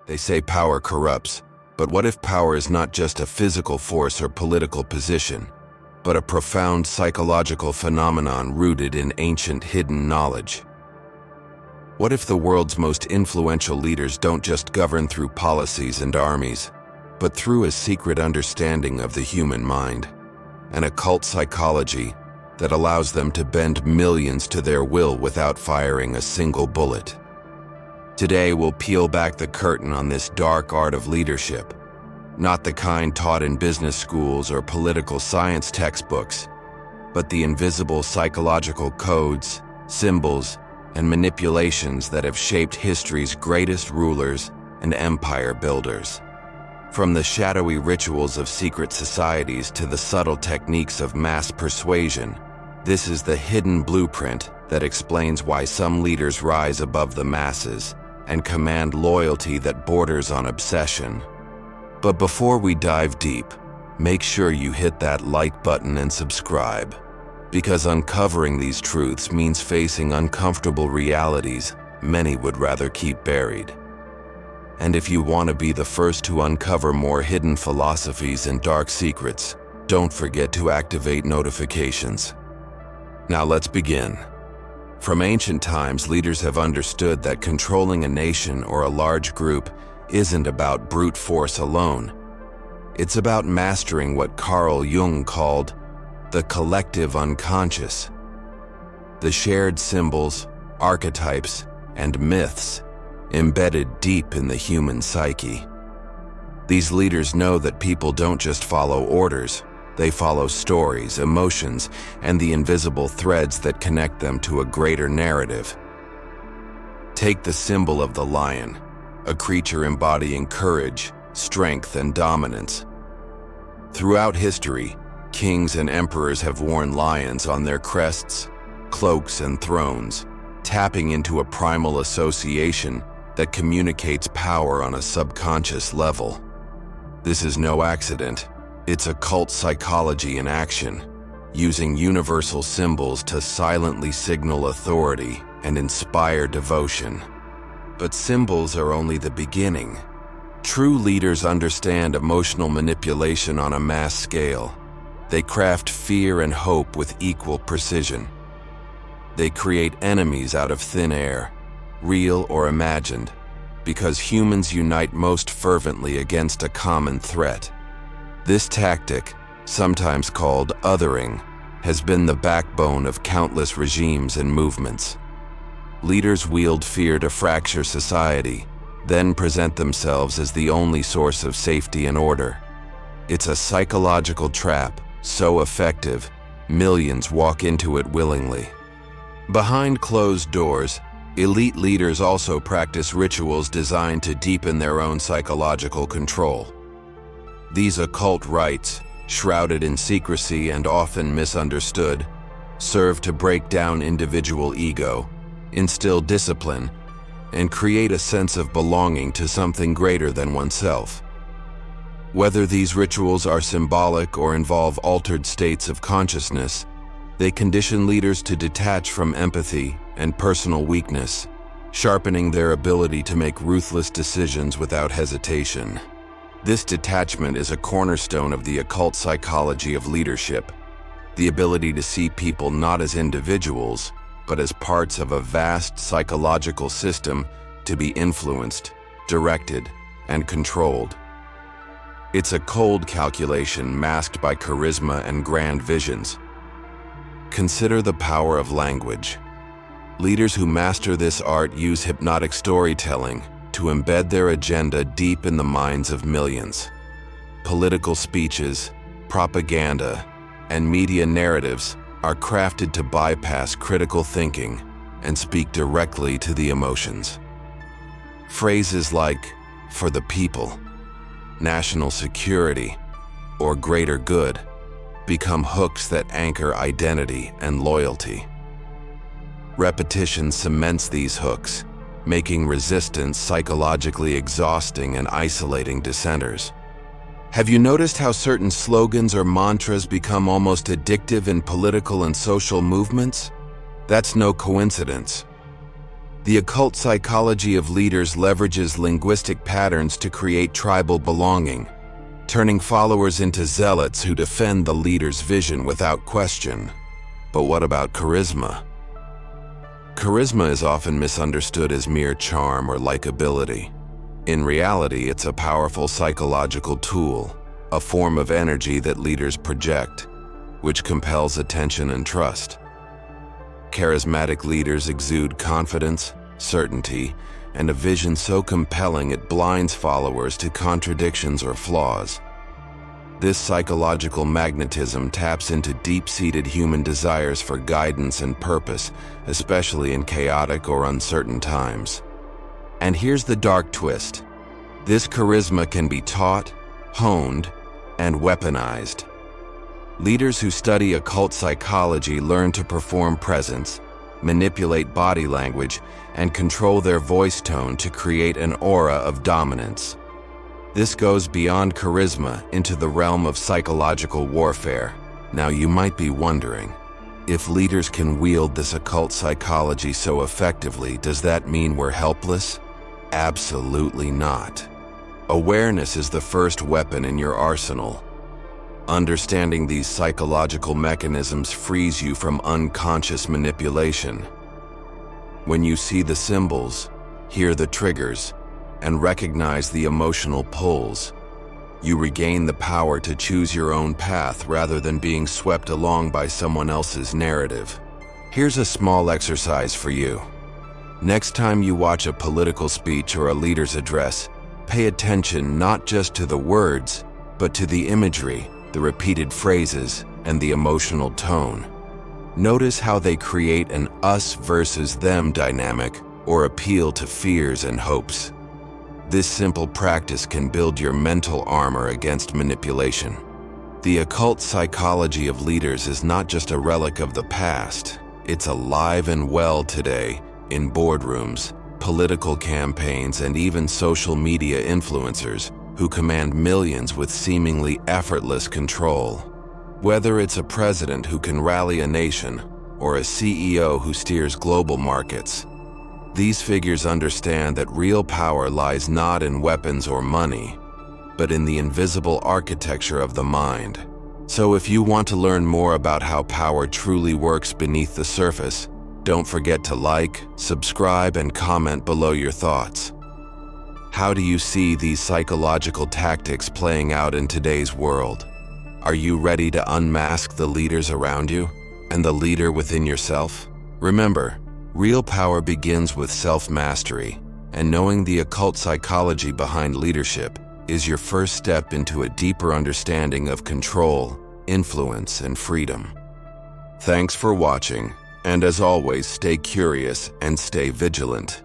They say power corrupts, but what if power is not just a physical force or political position, but a profound psychological phenomenon rooted in ancient hidden knowledge? What if the world's most influential leaders don't just govern through policies and armies, but through a secret understanding of the human mind, an occult psychology that allows them to bend millions to their will without firing a single bullet? Today, we'll peel back the curtain on this dark art of leadership, not the kind taught in business schools or political science textbooks, but the invisible psychological codes, symbols, and manipulations that have shaped history's greatest rulers and empire builders. From the shadowy rituals of secret societies to the subtle techniques of mass persuasion, this is the hidden blueprint that explains why some leaders rise above the masses and command loyalty that borders on obsession. But before we dive deep, make sure you hit that like button and subscribe, because uncovering these truths means facing uncomfortable realities many would rather keep buried. And if you want to be the first to uncover more hidden philosophies and dark secrets, don't forget to activate notifications. Now let's begin. From ancient times, leaders have understood that controlling a nation or a large group isn't about brute force alone. It's about mastering what Carl Jung called the collective unconscious. The shared symbols, archetypes, and myths embedded deep in the human psyche. These leaders know that people don't just follow orders. They follow stories, emotions, and the invisible threads that connect them to a greater narrative. Take the symbol of the lion, a creature embodying courage, strength, and dominance. Throughout history, kings and emperors have worn lions on their crests, cloaks, and thrones, tapping into a primal association that communicates power on a subconscious level. This is no accident. It's occult psychology in action, using universal symbols to silently signal authority and inspire devotion. But symbols are only the beginning. True leaders understand emotional manipulation on a mass scale. They craft fear and hope with equal precision. They create enemies out of thin air, real or imagined, because humans unite most fervently against a common threat. This tactic, sometimes called othering, has been the backbone of countless regimes and movements. Leaders wield fear to fracture society, then present themselves as the only source of safety and order. It's a psychological trap so effective, millions walk into it willingly. Behind closed doors, elite leaders also practice rituals designed to deepen their own psychological control. These occult rites, shrouded in secrecy and often misunderstood, serve to break down individual ego, instill discipline, and create a sense of belonging to something greater than oneself. Whether these rituals are symbolic or involve altered states of consciousness, they condition leaders to detach from empathy and personal weakness, sharpening their ability to make ruthless decisions without hesitation. This detachment is a cornerstone of the occult psychology of leadership, the ability to see people not as individuals, but as parts of a vast psychological system to be influenced, directed, and controlled. It's a cold calculation masked by charisma and grand visions. Consider the power of language. Leaders who master this art use hypnotic storytelling to embed their agenda deep in the minds of millions. Political speeches, propaganda, and media narratives are crafted to bypass critical thinking and speak directly to the emotions. Phrases like, "for the people," "national security," or "greater good" become hooks that anchor identity and loyalty. Repetition cements these hooks, making resistance psychologically exhausting and isolating dissenters. Have you noticed how certain slogans or mantras become almost addictive in political and social movements? That's no coincidence. The occult psychology of leaders leverages linguistic patterns to create tribal belonging, turning followers into zealots who defend the leader's vision without question. But what about charisma? Charisma is often misunderstood as mere charm or likability. In reality, it's a powerful psychological tool, a form of energy that leaders project, which compels attention and trust. Charismatic leaders exude confidence, certainty, and a vision so compelling it blinds followers to contradictions or flaws. This psychological magnetism taps into deep-seated human desires for guidance and purpose, especially in chaotic or uncertain times. And here's the dark twist. This charisma can be taught, honed, and weaponized. Leaders who study occult psychology learn to perform presence, manipulate body language, and control their voice tone to create an aura of dominance. This goes beyond charisma into the realm of psychological warfare. Now you might be wondering, if leaders can wield this occult psychology so effectively, does that mean we're helpless? Absolutely not. Awareness is the first weapon in your arsenal. Understanding these psychological mechanisms frees you from unconscious manipulation. When you see the symbols, hear the triggers, and recognize the emotional pulls, you regain the power to choose your own path rather than being swept along by someone else's narrative. Here's a small exercise for you. Next time you watch a political speech or a leader's address, pay attention not just to the words, but to the imagery, the repeated phrases, and the emotional tone. Notice how they create an us versus them dynamic or appeal to fears and hopes. This simple practice can build your mental armor against manipulation. The occult psychology of leaders is not just a relic of the past. It's alive and well today in boardrooms, political campaigns, and even social media influencers who command millions with seemingly effortless control. Whether it's a president who can rally a nation or a CEO who steers global markets, these figures understand that real power lies not in weapons or money, but in the invisible architecture of the mind. So if you want to learn more about how power truly works beneath the surface, don't forget to like, subscribe, and comment below your thoughts. How do you see these psychological tactics playing out in today's world? Are you ready to unmask the leaders around you and the leader within yourself? Remember, real power begins with self-mastery, and knowing the occult psychology behind leadership is your first step into a deeper understanding of control, influence, and freedom. Thanks for watching, and as always, stay curious and stay vigilant.